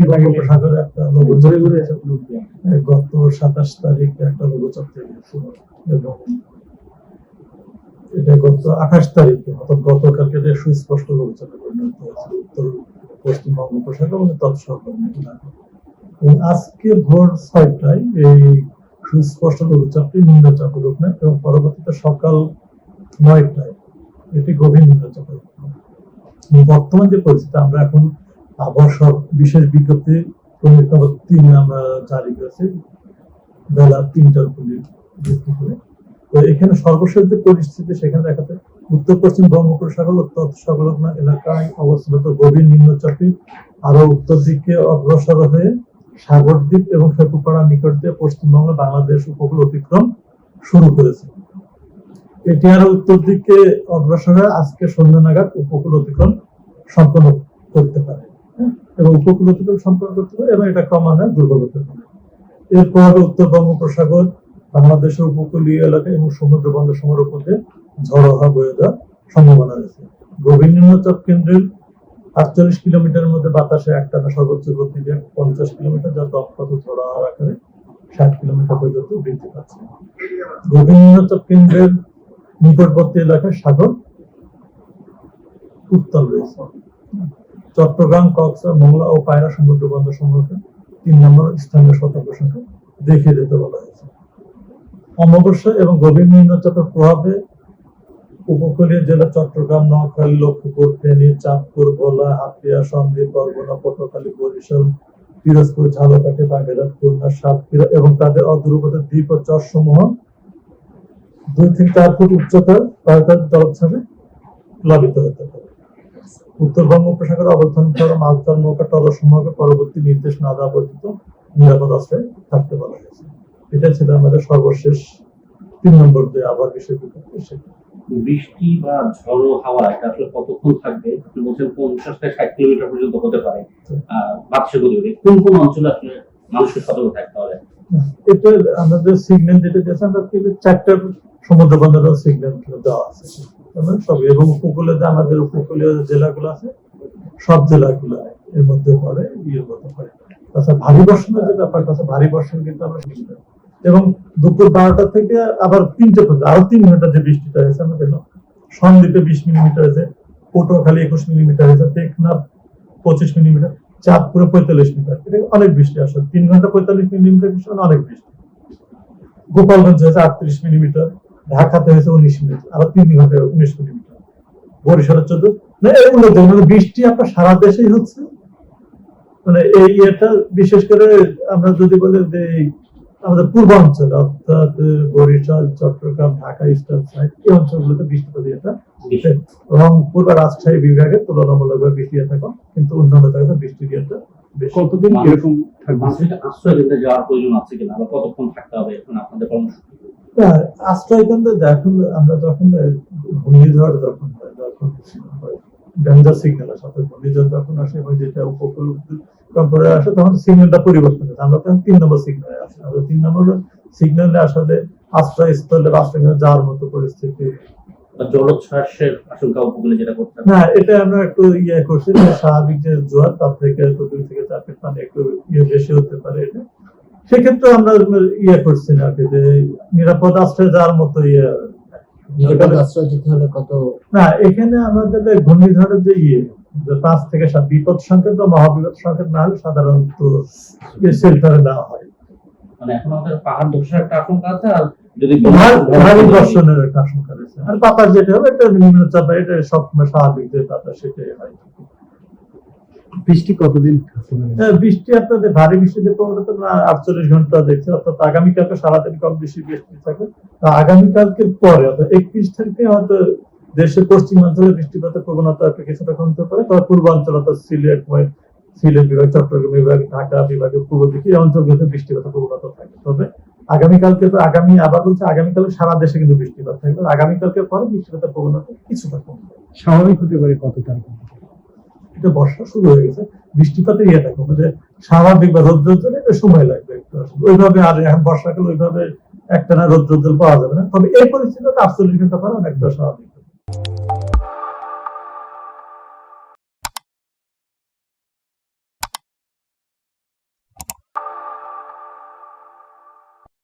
বঙ্গোপসাগরে একটা গত 27 তারিখে একটা লঘুচাপ তৈরি হয়েছিল এবং এটা গত 28 তারিখে অর্থাৎ গতকালকে সুস্পষ্ট লঘুচাপে পরিণত হয়েছিল উত্তর পশ্চিম বঙ্গোপসাগর এবং তৎসংলগ্ন এলাকা। এবং আজকে ভোর 6টায় এই সুস্পষ্ট লঘুচাপটি নিম্নচাপে রূপ নেয় এবং পরবর্তীতে সকাল 9টায় এটি গভীর নিম্নচাপে রূপ নেয়। বর্তমান যে পরিস্থিতি, আমরা এখন আবহাওয়া বিশেষ বিজ্ঞপ্তি 3 আমরা জারি করেছি বেলা 3টার উপর ভিত্তি করে। তো এখানে সর্বশেষ যে পরিস্থিতি সেখানে দেখাতে উত্তর পশ্চিম বঙ্গোপসাগর ও তৎসংলগ্ন এলাকায় অবস্থিত গভীর নিম্নচাপটি আরো উত্তর দিকে অগ্রসর হয়ে সাগরদ্বীপ এবং খেপুপাড়া নিকট দিয়ে পশ্চিমবঙ্গ বাংলাদেশ উপকূল অতিক্রম শুরু করেছে। এটি আরো উত্তর দিকে অগ্রসর হয়ে আজকে সন্ধ্যা নাগাদ উপকূল অতিক্রম সম্পন্ন করতে পারে এবং উপকূল অতিক্রম সম্পন্ন করতে পারে এবং এটা ক্রমান্বয়ে দুর্বল হতে পারে। এরপর উত্তর বঙ্গোপসাগর বাংলাদেশের উপকূলীয় এলাকা এবং সমুদ্র বন্দর সমূহের উপর দিয়ে ঝড়ো হাওয়া বয়ে যাওয়ার সম্ভাবনা রয়েছে। গভীর নিম্নচাপ কেন্দ্রের 48 কিলোমিটারের মধ্যে বাতাসে একটানা সর্বোচ্চ গতি 50 কিলোমিটার, যা দক্ষত ঝড়ো হাওয়ার আকারে 60 কিলোমিটার পর্যন্ত বৃদ্ধি পাচ্ছে। গভীর নিম্নচাপ কেন্দ্রের নিকটবর্তী এলাকায় সাগর উত্তাল রয়েছে। চট্টগ্রাম, কক্সবাজার, মোংলা ও পায়রা সমুদ্র বন্দর সমূহকে 3 নম্বর স্থানীয় সতর্ক সংখ্যা দেখিয়ে দিতে বলা হয়েছে। অমাবস্যা এবং গভীর নিম্নচাপের প্রভাবে উপকূলীয় জেলা চট্টগ্রাম, নোয়াখালী, লক্ষ্মীপুর, ফেনী, চাঁদপুর, ভোলা, হাতিয়া, সন্দ্বীপ, বরগুনা, পটুয়াখালী, বরিশাল, পিরোজপুর, ঝালকাঠি, বাগেরহাট, খুলনা, সাতক্ষীরা এবং তাদের অদূরবর্তী দ্বীপ ও চর সমূহ 2 থেকে 4 ফুট উচ্চতার জলোচ্ছ্বাসে প্লাবিত হতে পারে। উত্তর বঙ্গোপসাগরে অবস্থান করা মাছ নৌকা ট্রলার সমূহকে পরবর্তী নির্দেশ না দেওয়া পর্যন্ত নিরাপদ আশ্রয়ে থাকতে বলা হয়েছে। এটা ছিল আমাদের সর্বশেষ 3 নম্বর যে আবহাওয়ার বিষয়। বৃষ্টি বা ঝড়ো হাওয়া এটা আসলে কতক্ষণ থাকবে? আপনি বলছেন 50 থেকে 60 কিলোমিটার পর্যন্ত হতে পারে বাতাসের গতি। কোন কোন অঞ্চলে আসলে মানুষকে সতর্ক থাকতে হবে? এটা আমাদের সিগন্যাল যেটা দিয়েছে, আমরা 4টা সমুদ্র বন্দরের সিগন্যাল দেওয়া আছে সব, এবং উপকূলে যে আমাদের উপকূলীয় জেলাগুলো আছে সব জেলাগুলো এর মধ্যে পড়ে, ইয়ের মধ্যে পড়ে। তাছাড়া ভারী বর্ষণের যে ব্যাপারটা আছে, ভারী বর্ষণ কিন্তু আমরা এবং দুপুর 12টা থেকে আবার 3টে পর্যন্ত আরো 3 ঘন্টা যে বৃষ্টিটা হয়েছে আমরা দেখলাম। সন্দ্বীপে 20 মিলিমিটার হয়েছে, পটুয়াখালী 21 মিলিমিটার হয়েছে, টেকনাফ 25 মিলিমিটার, চাঁদপুরে 45 মিলিমিটার। এটা অনেক বৃষ্টি আসলে 3 ঘন্টা 45 মিলিমিটার বৃষ্টি অনেক বৃষ্টি। গোপালগঞ্জ হয়েছে 38 মিলিমিটার, ঢাকাতে হয়েছে 19 মিলিমিটার, আরো 3 ঘন্টায় 19 মিলিমিটার, বরিশালে 14। এগুলো মানে বৃষ্টি আপনার সারা দেশেই হচ্ছে। মানে এই এটা বিশেষ করে আমরা যদি বলি যে আমাদের পূর্বাঞ্চল অর্থাৎ বরিশাল, চট্টগ্রাম, ঢাকা, ইস্টার্ন সাইড, এই অঞ্চলগুলোতে বৃষ্টিপাত রংপুর বা রাজশাহী বিভাগে তুলনামূলকভাবে বৃষ্টি থাকে, কিন্তু অন্যান্য জায়গায় বৃষ্টি কতদিন এরকম থাকবে? আশ্রয় কেন্দ্রে যাওয়ার প্রয়োজন আছে কিনা বা কতক্ষণ থাকতে হবে এখন আপনাদের কর্মসূচি? আশ্রয় কেন্দ্রে এখন আমরা যখন ঘূর্ণিঝড় যখন ডেঞ্জার সিগন্যাল আসে, ঘূর্ণিঝড় যখন আসে এবং যেটা উপকূল করে আসে তখন সিগন্যালটা পরিবর্তন হয়েছে। আমরা তখন 3 নম্বর সিগন্যালে আসি। আমরা 3 নম্বর সিগন্যালে আসলে আশ্রয়স্থলে আশ্রয় যাওয়ার মতো পরিস্থিতি, জলোচ্ছ্বাসের আশঙ্কা উপকূলে যেটা করতে না, এটা আমরা একটু করছি যে স্বাভাবিক যে জোয়ার তার থেকে 2 থেকে 4 ফিট পানি একটু বেশি হতে পারে। এটা সেক্ষেত্রে আমরা করছি না যে নিরাপদ আশ্রয় যাওয়ার মতো না। এখানে আমাদের ঘূর্ণিঝড়ের যে 5 থেকে 7 বিপদ সংকেত বা মহাবিপদ সংকেত না হলে সাধারণত শেল্টারে দেওয়া হয়। মানে এখন আমাদের পাহাড় ধসের একটা আশঙ্কা আছে, আর যদি ভারী বর্ষণের একটা আশঙ্কা রয়েছে। আর বাতাস যেটা হবে এটা নিম্নচাপ, এটা সবসময় স্বাভাবিক যে বাতাস সেটাই হয়। বৃষ্টি কতদিন? বৃষ্টি আপনাদের ভারী বৃষ্টিতে প্রবণতা 48 ঘন্টা দেখছে, অর্থাৎ আগামীকালকে সারাদিন কম বেশি বৃষ্টি থাকে। আগামীকালকে পরে অর্থাৎ 31 তারিখে হয়তো দেশের পশ্চিমাঞ্চলে বৃষ্টিপাতের প্রবণতা একটু কিছুটা কমতে পারে। তবে পূর্বাঞ্চল অর্থাৎ সিলেট বিভাগ, চট্টগ্রাম বিভাগ, ঢাকা বিভাগের পূর্ব দিকে এই অঞ্চলগুলোতে বৃষ্টিপাতের প্রবণতা থাকে। তবে আগামীকালকে আগামীকাল সারা দেশে কিন্তু বৃষ্টিপাত থাকবে। আগামীকালকে পরে বৃষ্টিপাতের প্রবণতা কিছুটা কমবে। স্বাভাবিক হতে পারে কত তারিখ? এটা বর্ষা শুরু হয়ে গেছে, বৃষ্টিপাতের থাকবে যে স্বাভাবিক বা রৌদ্রোজ্জ্বলে সময় লাগবে একটু। ওইভাবে আর এখন বর্ষাকাল ওইভাবে একটানা রৌদ্রোজ্জ্বল পাওয়া যাবে না। তবে এই পরিস্থিতিতে 48 ঘন্টা পরে অনেকটা স্বাভাবিক।